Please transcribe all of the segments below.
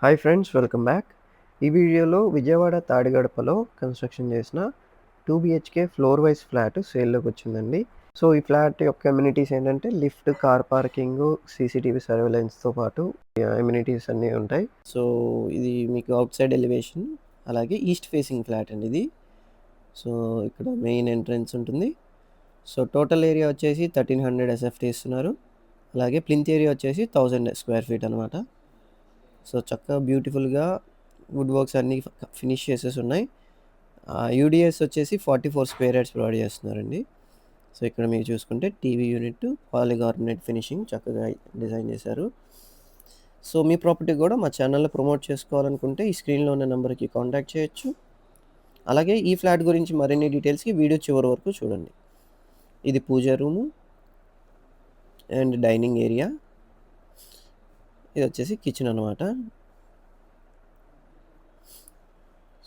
Hi friends, welcome back. ఈ వీడియోలో Vijayawada తాడిగడపలో construction చేసిన 2 బీహెచ్‌కే ఫ్లోర్ వైస్ ఫ్లాట్ సేల్‌లోకి వచ్చిందండి. సో, ఈ ఫ్లాట్ యొక్క అమ్యూనిటీస్ ఏంటంటే లిఫ్ట్, కార్ పార్కింగు, సీసీటీవీ సర్వేలెన్స్‌తో పాటు అమ్యూనిటీస్ అన్నీ ఉంటాయి. సో, ఇది మీకు అవుట్ సైడ్ ఎలివేషన్, అలాగే ఈస్ట్ ఫేసింగ్ ఫ్లాట్ అండి ఇది. సో, ఇక్కడ మెయిన్ ఎంట్రన్స్ ఉంటుంది. సో, టోటల్ ఏరియా వచ్చేసి 1300 ఎస్ఎఫ్టీ ఇస్తున్నారు. అలాగే ప్లింత్ ఏరియా వచ్చేసి 1000 స్క్వేర్ ఫీట్ అనమాట. సో, చక్కగా బ్యూటిఫుల్‌గా వుడ్ వర్క్స్ అన్నీ ఫినిష్ చేసేసి ఉన్నాయి. యూడిఎస్ వచ్చేసి 44 స్క్వేర్ యార్డ్స్ ప్రొవైడ్ చేస్తున్నారండి. సో, ఇక్కడ మీరు చూసుకుంటే టీవీ యూనిట్, పాలికార్బోనేట్ ఫినిషింగ్ చక్కగా డిజైన్ చేశారు. సో, మీ ప్రాపర్టీ కూడా మా ఛానల్‌లో ప్రమోట్ చేసుకోవాలనుకుంటే ఈ స్క్రీన్‌లో ఉన్న నెంబర్‌కి కాంటాక్ట్ చేయొచ్చు. అలాగే ఈ ఫ్లాట్ గురించి మరిన్ని డీటెయిల్స్‌కి వీడియో చివరి వరకు చూడండి. ఇది పూజా రూము అండ్ డైనింగ్ ఏరియా. ఇది వచ్చేసి కిచెన్ అనమాట.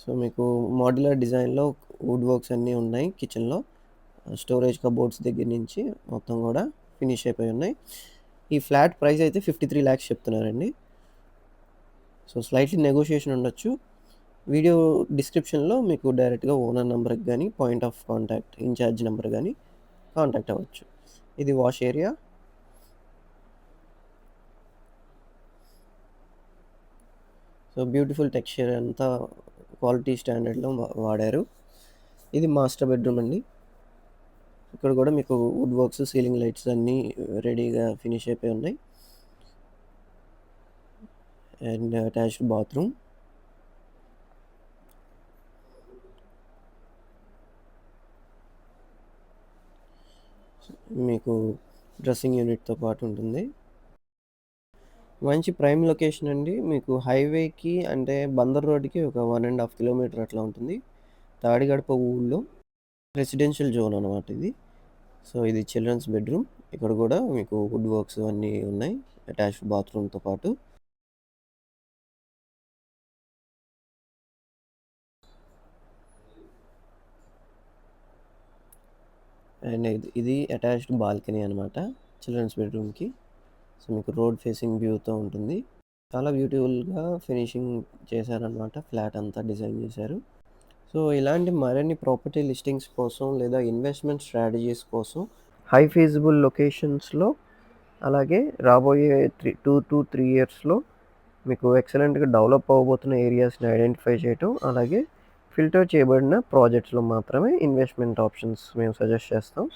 సో, మీకు మోడ్యులర్ డిజైన్‌లో వుడ్ వర్క్స్ అన్నీ ఉన్నాయి కిచెన్‌లో. స్టోరేజ్ కబోర్డ్స్ దగ్గర నుంచి మొత్తం కూడా ఫినిష్ అయిపోయి ఉన్నాయి. ఈ ఫ్లాట్ ప్రైస్ అయితే 53 లాక్స్ చెప్తున్నారండి. సో, స్లైట్లీ నెగోషియేషన్ ఉండొచ్చు. వీడియో డిస్క్రిప్షన్‌లో మీకు డైరెక్ట్‌గా ఓనర్ నెంబర్‌కి గానీ, point of contact incharge number గానీ కాంటాక్ట్ అవ్వచ్చు. ఇది wash area. So, beautiful texture అంతా క్వాలిటీ స్టాండర్డ్‌లో వాడారు. ఇది మాస్టర్ బెడ్రూమ్ అండి. ఇక్కడ కూడా మీకు వుడ్ వర్క్స్, సీలింగ్ లైట్స్ అన్నీ రెడీగా ఫినిష్ అయిపోయి ఉన్నాయి. And attached bathroom. మీకు డ్రెస్సింగ్ యూనిట్‌తో పాటు ఉంటుంది. మంచి ప్రైమ్ లొకేషన్ అండి. మీకు హైవేకి అంటే బందర్ రోడ్‌కి ఒక 1½ కిలోమీటర్ అట్లా ఉంటుంది. తాడిగడప ఊళ్ళో రెసిడెన్షియల్ జోన్ అనమాట ఇది. సో, ఇది చిల్డ్రన్స్ బెడ్రూమ్. ఇక్కడ కూడా మీకు వుడ్ వర్క్స్ అన్నీ ఉన్నాయి అటాచ్డ్ బాత్రూమ్‌తో పాటు. అండ్ ఇది అటాచ్డ్ బాల్కనీ అనమాట చిల్డ్రన్స్ బెడ్రూమ్‌కి. సో, మీకు రోడ్ ఫేసింగ్ వ్యూతో ఉంటుంది. చాలా బ్యూటిఫుల్‌గా ఫినిషింగ్ చేశారనమాట. ఫ్లాట్ అంతా డిజైన్ చేశారు. సో, ఇలాంటి మరిన్ని ప్రాపర్టీ లిస్టింగ్స్ కోసం లేదా ఇన్వెస్ట్‌మెంట్ స్ట్రాటజీస్ కోసం హై ఫీజిబుల్ లొకేషన్స్‌లో, అలాగే రాబోయే 2 to 3 ఇయర్స్‌లో మీకు ఎక్సలెంట్‌గా డెవలప్ అవ్వబోతున్న ఏరియాస్‌ని ఐడెంటిఫై చేయటం, అలాగే ఫిల్టర్ చేయబడిన ప్రాజెక్ట్స్‌లో మాత్రమే ఇన్వెస్ట్‌మెంట్ ఆప్షన్స్ మేము సజెస్ట్ చేస్తాం.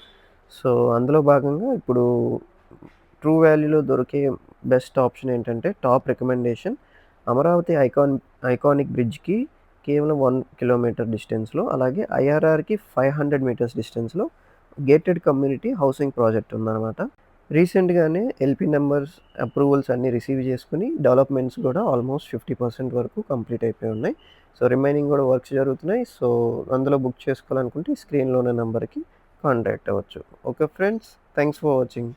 సో, అందులో భాగంగా ఇప్పుడు ట్రూ వాల్యూలో దొరికే బెస్ట్ ఆప్షన్ ఏంటంటే టాప్ రికమెండేషన్ అమరావతి ఐకానిక్ బ్రిడ్జ్‌కి కేవలం 1 కిలోమీటర్ డిస్టెన్స్‌లో, అలాగే ఐఆర్ఆర్‌కి 500 మీటర్స్ డిస్టెన్స్‌లో గేటెడ్ కమ్యూనిటీ హౌసింగ్ ప్రాజెక్ట్ ఉందన్నమాట. రీసెంట్‌గానే ఎల్‌పీ నంబర్స్ అప్రూవల్స్ అన్నీ రిసీవ్ చేసుకొని డెవలప్‌మెంట్స్ కూడా ఆల్మోస్ట్ 50% వరకు కంప్లీట్ అయిపోయి ఉన్నాయి. సో, రిమైనింగ్ కూడా వర్క్స్ జరుగుతున్నాయి. సో, అందులో బుక్ చేసుకోవాలనుకుంటే స్క్రీన్‌లో ఉన్న నంబర్‌కి కాంటాక్ట్ అవ్వచ్చు. Okay friends, thanks for watching.